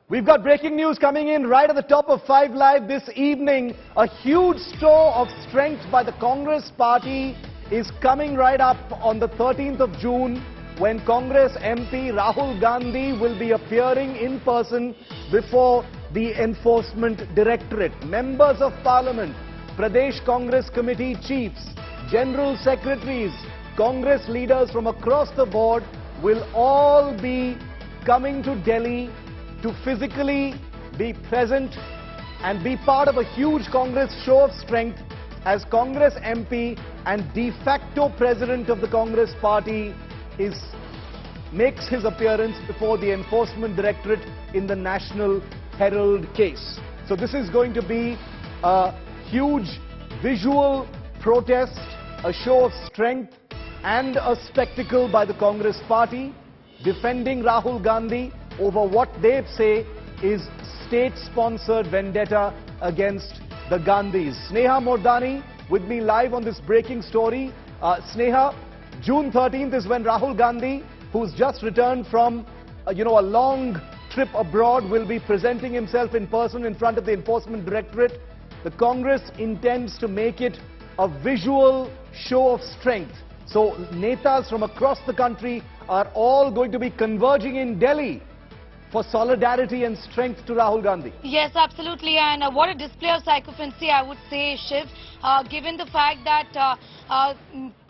We've got breaking news coming in right at the top of 5 Live this evening. A huge store of strength by the Congress party is coming right up on the 13th of June when Congress MP Rahul Gandhi will be appearing in person before the Enforcement Directorate. Members of Parliament, Pradesh Congress Committee chiefs, General Secretaries, Congress leaders from across the board will all be coming to Delhi to physically be present and be part of a huge Congress show of strength as Congress MP and de facto president of the Congress party makes his appearance before the Enforcement Directorate in the National Herald case. So this is going to be a huge visual protest, a show of strength and a spectacle by the Congress party defending Rahul Gandhi over what they say is state-sponsored vendetta against the Gandhis. Sneha Mordani with me live on this breaking story. Sneha, June 13th is when Rahul Gandhi, who's just returned from a long trip abroad, will be presenting himself in person in front of the Enforcement Directorate. The Congress intends to make it a visual show of strength. So netas from across the country are all going to be converging in Delhi for solidarity and strength to Rahul Gandhi. Yes, absolutely. And what a display of sycophancy, I would say, Shiv, given the fact that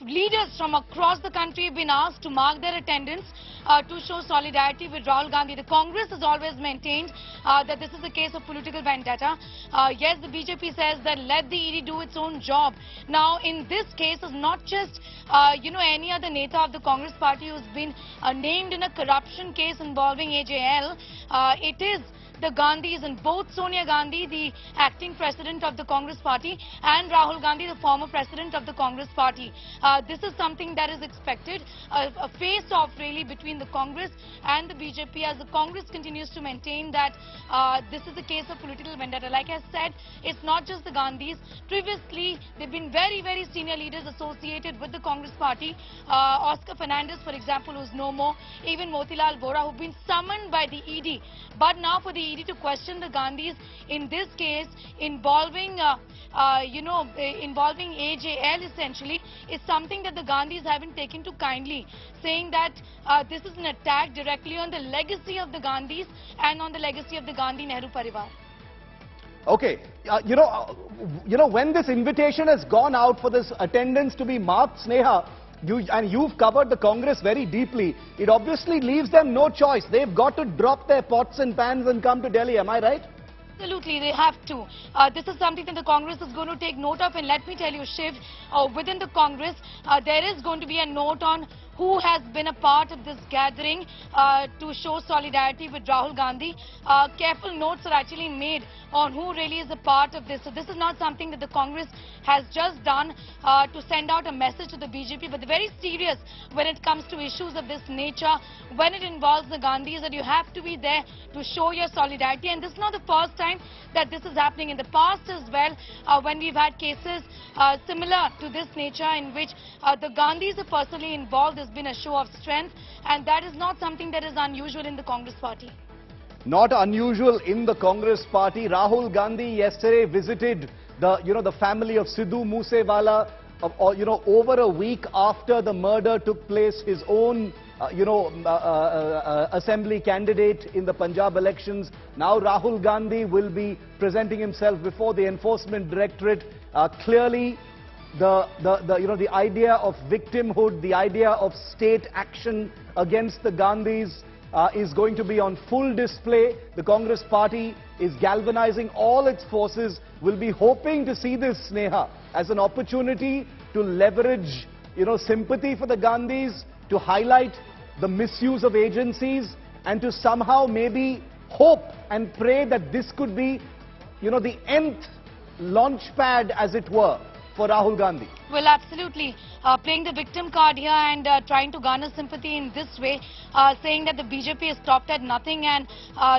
leaders from across the country have been asked to mark their attendance to show solidarity with Rahul Gandhi. The Congress has always maintained that this is a case of political vendetta. Yes, the BJP says that let the ED do its own job. Now, in this case, it's not just, any other neta of the Congress party who's been named in a corruption case involving AJL. It is the Gandhis, and both Sonia Gandhi, the acting president of the Congress party, and Rahul Gandhi, the former president of the Congress party. This is something that is expected, a face-off really between the Congress and the BJP, as the Congress continues to maintain that this is a case of political vendetta. Like I said, it's not just the Gandhis. Previously, they've been very, very senior leaders associated with the Congress party. Oscar Fernandez, for example, who's no more, even Motilal Vora, who've been summoned by the ED. But now for the ED to question the Gandhis in this case involving, involving AJL essentially, is something that the Gandhis haven't taken to kindly, saying that this is an attack directly on the legacy of the Gandhis and on the legacy of the Gandhi-Nehru Parivar. Okay, when this invitation has gone out for this attendance to be marked, Sneha, you've covered the Congress very deeply. It obviously leaves them no choice. They've got to drop their pots and pans and come to Delhi. Am I right? Absolutely, they have to. This is something that the Congress is going to take note of. And let me tell you, Shiv, within the Congress, there is going to be a note on who has been a part of this gathering to show solidarity with Rahul Gandhi. Careful notes are actually made on who really is a part of this. So this is not something that the Congress has just done to send out a message to the BJP, but they're very serious when it comes to issues of this nature. When it involves the Gandhis, that you have to be there to show your solidarity. And this is not the first time that this is happening. In the past as well, when we've had cases similar to this nature in which the Gandhis are personally involved, there's been a show of strength, and that is not something that is unusual in the Congress party. Not unusual in the Congress party. Rahul Gandhi yesterday visited the family of Sidhu Moosewala, over a week after the murder took place. His own assembly candidate in the Punjab elections. Now Rahul Gandhi will be presenting himself before the Enforcement Directorate. Clearly, the idea of victimhood, the idea of state action against the Gandhis is going to be on full display. The Congress party is galvanizing all its forces. Will be hoping to see this, Sneha, as an opportunity to leverage, sympathy for the Gandhis, to highlight the misuse of agencies, and to somehow maybe hope and pray that this could be, the nth launch pad, as it were, for Rahul Gandhi. Well, absolutely. Playing the victim card here and trying to garner sympathy in this way, saying that the BJP has stopped at nothing and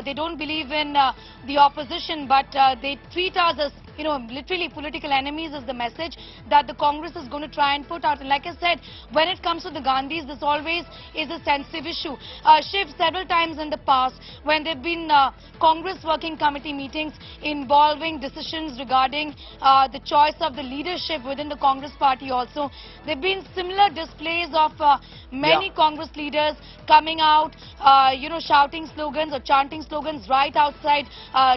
they don't believe in the opposition, but they treat us as literally political enemies is the message that the Congress is going to try and put out. And like I said, when it comes to the Gandhis, this always is a sensitive issue. Shiv, several times in the past, when there have been Congress Working Committee meetings involving decisions regarding the choice of the leadership within the Congress party also, there have been similar displays of many Congress leaders coming out, shouting slogans or chanting slogans right outside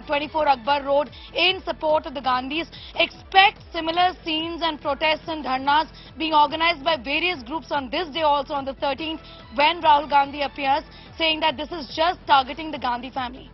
24 Akbar Road in support of the Gandhis. Expect similar scenes and protests and dharnas being organized by various groups on this day also, on the 13th, when Rahul Gandhi appears, saying that this is just targeting the Gandhi family.